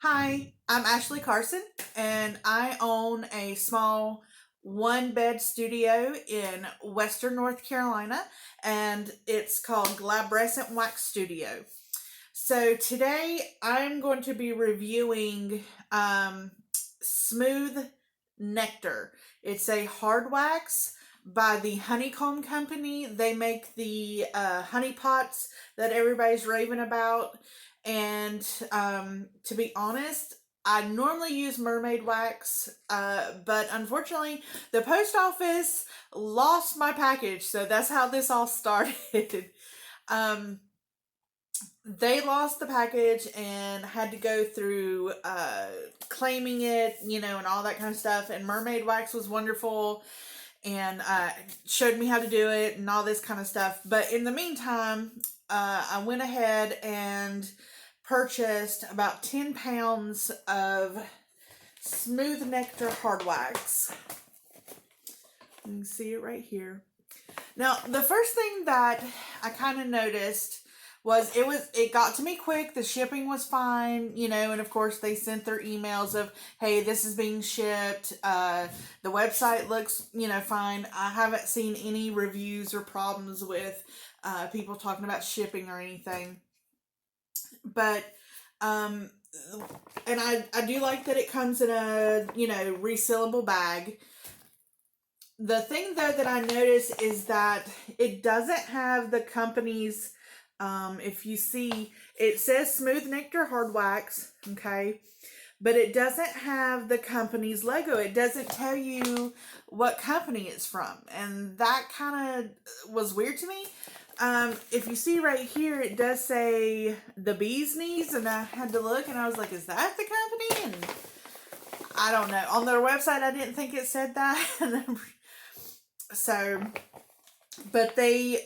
Hi, I'm Ashley Carson, and I own a small one bed studio in Western North Carolina, and it's called Glabrescent Wax Studio. So today I'm going to be reviewing Smooth Nectar. It's a hard wax by the Honeycomb Company. They make the honey pots that everybody's raving about. And to be honest, I normally use mermaid wax, but unfortunately, the post office lost my package. So that's how this all started. um, they lost the package and had to go through claiming it, and all that kind of stuff. And mermaid wax was wonderful and showed me how to do it and all this kind of stuff. But in the meantime, I went ahead and purchased about 10 pounds of Smooth Nectar hard wax. You can see it right here. Now, the first thing that I kind of noticed was it got to me quick. The shipping was fine, and of course they sent their emails of, hey, this is being shipped. The website looks, fine. I haven't seen any reviews or problems with people talking about shipping or anything. But and I do like that it comes in a, resealable bag. The thing though that I noticed is that it doesn't have the company's, if you see, it says Smooth Nectar Hard Wax, okay, but it doesn't have the company's logo. It doesn't tell you what company it's from, and that kind of was weird to me. If you see right here, it does say the Bee's Knees, and I had to look, and I was like, is that the company? And I don't know. On their website, I didn't think it said that. So, but they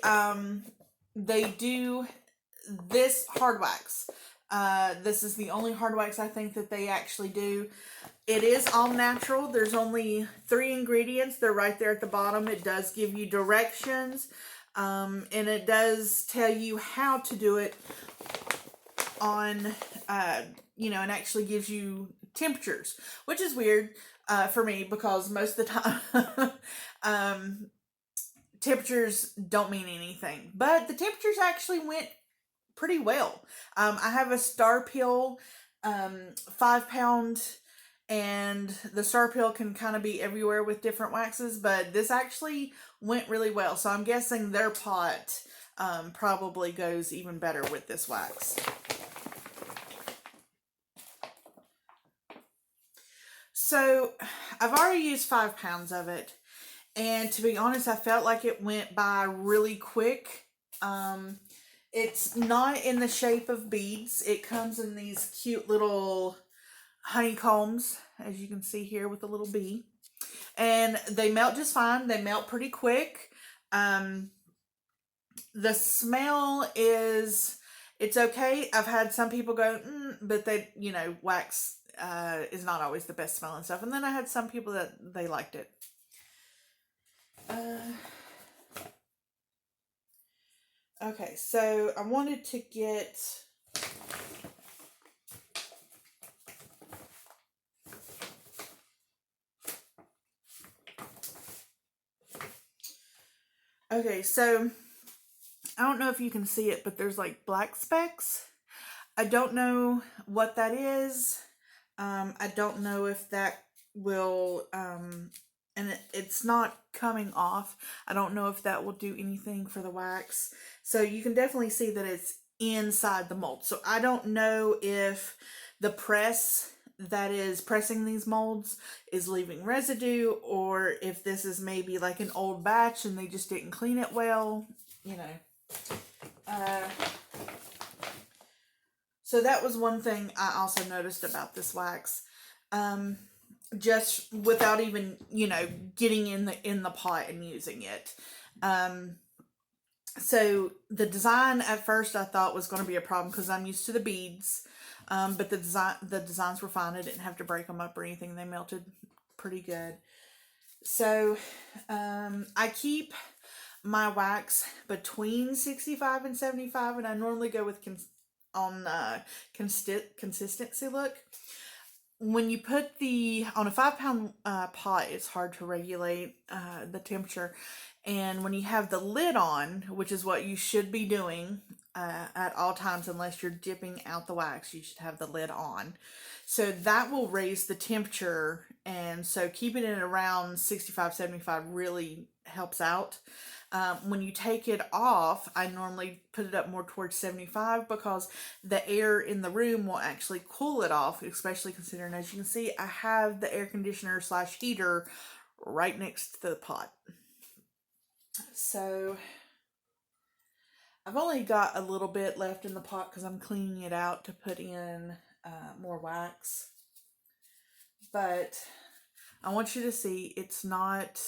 do this hard wax. This is the only hard wax I think that they actually do. It is all natural. There's only 3 ingredients. They're right there at the bottom. It does give you directions, and it does tell you how to do it on, and actually gives you temperatures, which is weird for me because most of the time temperatures don't mean anything. But the temperatures actually went pretty well. I have a Star Peel 5-pound, and the Star Peel can kind of be everywhere with different waxes, but this actually went really well. So I'm guessing their pot probably goes even better with this wax. So I've already used 5 pounds of it, and to be honest, I felt like it went by really quick. It's not in the shape of beads. It comes in these cute little honeycombs, as you can see here with the little bee. And they melt just fine. They melt pretty quick. The smell it's okay. I've had some people go, but they, wax is not always the best smell and stuff. And then I had some people that they liked it. Okay, so I wanted to get okay, so I don't know if you can see it, but there's like black specks. I don't know what that is. I don't know if that will, and it's not coming off. I don't know if that will do anything for the wax. So you can definitely see that it's inside the mold. So I don't know if the press that is pressing these molds is leaving residue, or if this is maybe like an old batch and they just didn't clean it well, So that was one thing I also noticed about this wax. Just without even, getting in the pot and using it. So the design at first I thought was going to be a problem because I'm used to the beads. But the designs were fine. I didn't have to break them up or anything. They melted pretty good. So I keep my wax between 65 and 75, and I normally go with consistency look. when you put on a 5 pound pot, it's hard to regulate the temperature. And when you have the lid on, which is what you should be doing at all times, unless you're dipping out the wax, you should have the lid on. So that will raise the temperature. And so keeping it around 65, 75 really helps out. When you take it off, I normally put it up more towards 75 because the air in the room will actually cool it off, especially considering, as you can see, I have the air conditioner / heater right next to the pot. So I've only got a little bit left in the pot because I'm cleaning it out to put in more wax. But I want you to see it's not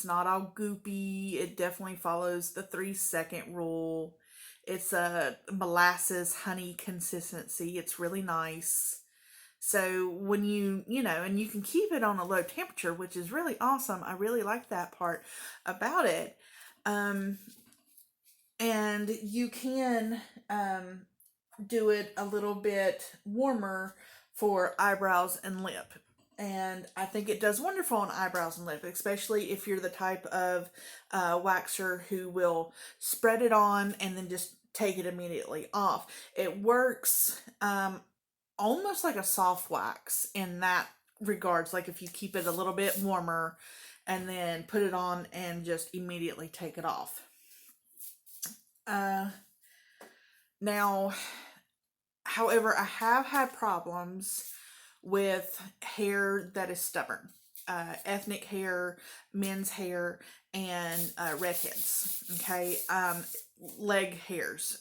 all goopy. It definitely follows the 3-second rule. It's a molasses honey consistency. It's really nice. So when and you can keep it on a low temperature, which is really awesome. I really like that part about it. And you can do it a little bit warmer for eyebrows and lip. And I think it does wonderful on eyebrows and lip, especially if you're the type of waxer who will spread it on and then just take it immediately off. It works almost like a soft wax in that regards, like if you keep it a little bit warmer and then put it on and just immediately take it off. Now, however, I have had problems with hair that is stubborn. Ethnic hair, men's hair, and redheads. Okay, leg hairs,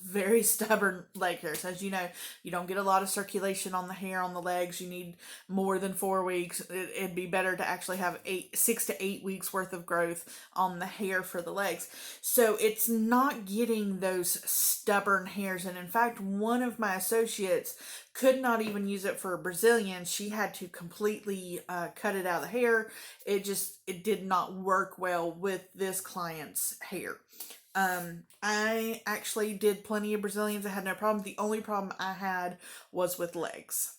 very stubborn leg hairs. As you know, you don't get a lot of circulation on the hair on the legs. You need more than 4 weeks. It'd be better to actually have 6 to 8 weeks worth of growth on the hair for the legs. So it's not getting those stubborn hairs. And in fact, one of my associates could not even use it for a Brazilian. She had to completely cut it out of the hair. It did not work well with this client's hair. I actually did plenty of Brazilians. I had no problem. The only problem I had was with legs.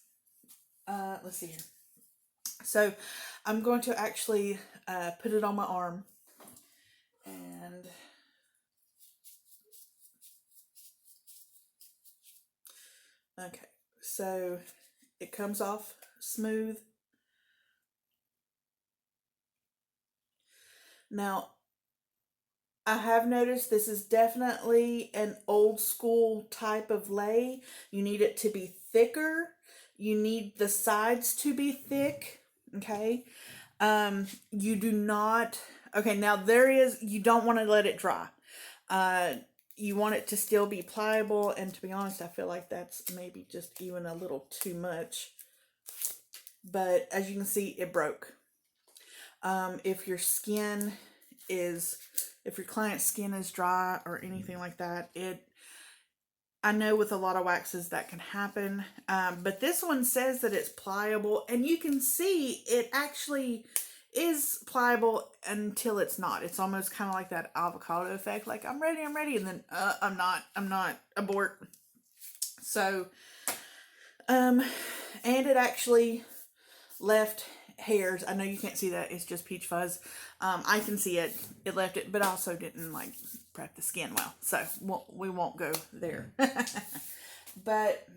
Let's see here. So I'm going to actually put it on my arm. And okay, so it comes off smooth. Now, I have noticed this is definitely an old school type of lay. You need it to be thicker. You need the sides to be thick. Okay. You do not, okay, now you don't want to let it dry. You want it to still be pliable. And to be honest, I feel like that's maybe just even a little too much. But as you can see, it broke. If your client's skin is dry or anything like that, I know with a lot of waxes that can happen, but this one says that it's pliable, and you can see it actually is pliable until it's not. It's almost kind of like that avocado effect, like I'm ready, and then I'm not, abort. So, and it actually left hairs. I know you can't see that, it's just peach fuzz. I can see it left it, but also didn't like prep the skin well, so we won't go there. But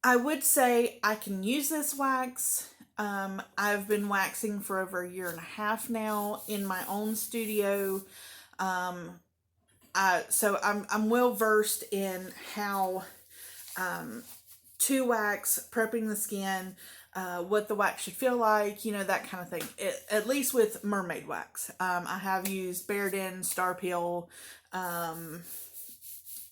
I would say I can use this wax. I've been waxing for over 1.5 years now in my own studio. So I'm well versed in how to wax, prepping the skin, what the wax should feel like, that kind of thing. At least with mermaid wax. I have used Bearden, Star Peel, and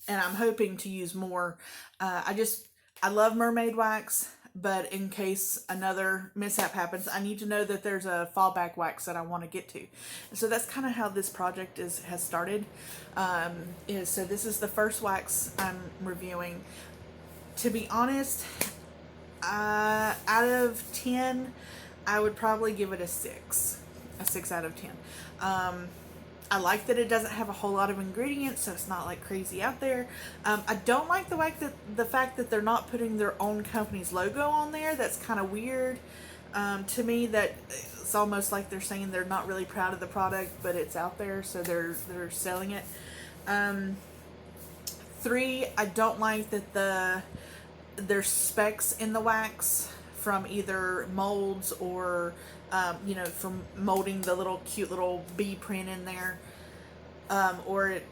I'm hoping to use more. I love mermaid wax, but in case another mishap happens, I need to know that there's a fallback wax that I want to get to. And so that's kind of how this project has started. So this is the first wax I'm reviewing. To be honest, out of 10, I would probably give it a 6 out of 10. I like that it doesn't have a whole lot of ingredients, so it's not like crazy out there. I don't like the fact that they're not putting their own company's logo on there. That's kind of weird to me. That it's almost like they're saying they're not really proud of the product, but it's out there, so they're selling it. 3, I don't like that there's specks in the wax from either molds or from molding the little cute little bee print in there, or it,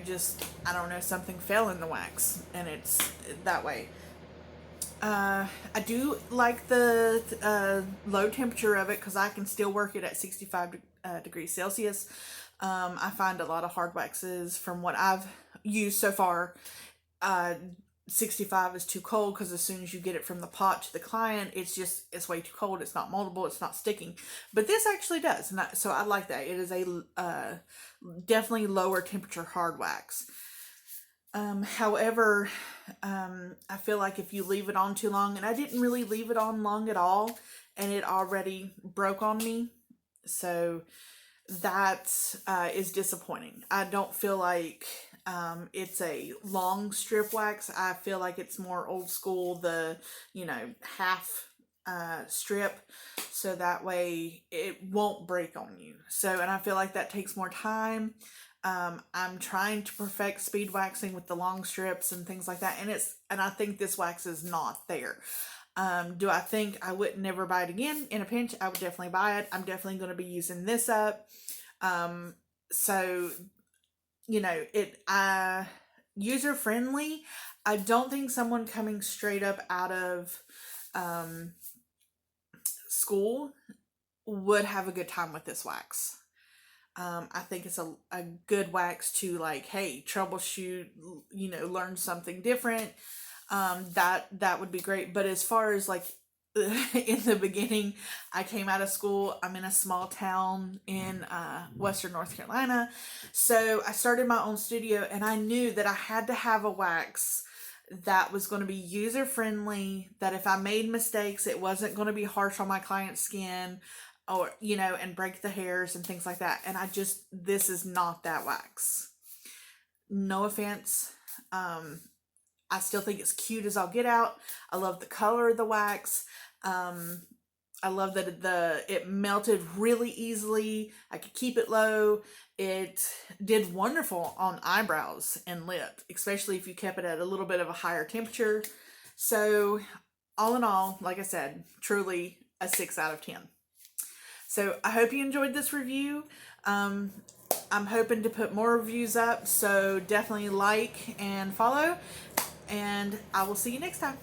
just, I don't know, something fell in the wax and it's that way. I do like the low temperature of it because I can still work it at 65 degrees Celsius. I find a lot of hard waxes from what I've used so far, 65 is too cold because as soon as you get it from the pot to the client, it's way too cold. It's not moldable. It's not sticking. But this actually does. So I like that. It is a definitely lower temperature hard wax. However, I feel like if you leave it on too long, and I didn't really leave it on long at all, and it already broke on me. So that is disappointing. I don't feel like it's a long strip wax. I feel like it's more old school, the half strip, so that way it won't break on you. So, and I feel like that takes more time. I'm trying to perfect speed waxing with the long strips and things like that, and I think this wax is not there. Do I think I would never buy it again in a pinch? I would definitely buy it. I'm definitely going to be using this up. So, user friendly. I don't think someone coming straight up out of school would have a good time with this wax. I think it's a good wax to, like, hey, troubleshoot, learn something different. That would be great. But as far as like in the beginning, I came out of school. I'm in a small town in Western North Carolina. So I started my own studio, and I knew that I had to have a wax that was going to be user friendly, that if I made mistakes, it wasn't going to be harsh on my client's skin, or and break the hairs and things like that. And this is not that wax. No offense. I still think it's cute as I'll get out. I love the color of the wax. I love that it melted really easily. I could keep it low. It did wonderful on eyebrows and lip, especially if you kept it at a little bit of a higher temperature. So all in all, like I said, truly a 6 out of 10. So I hope you enjoyed this review. I'm hoping to put more reviews up, so definitely like and follow, and I will see you next time.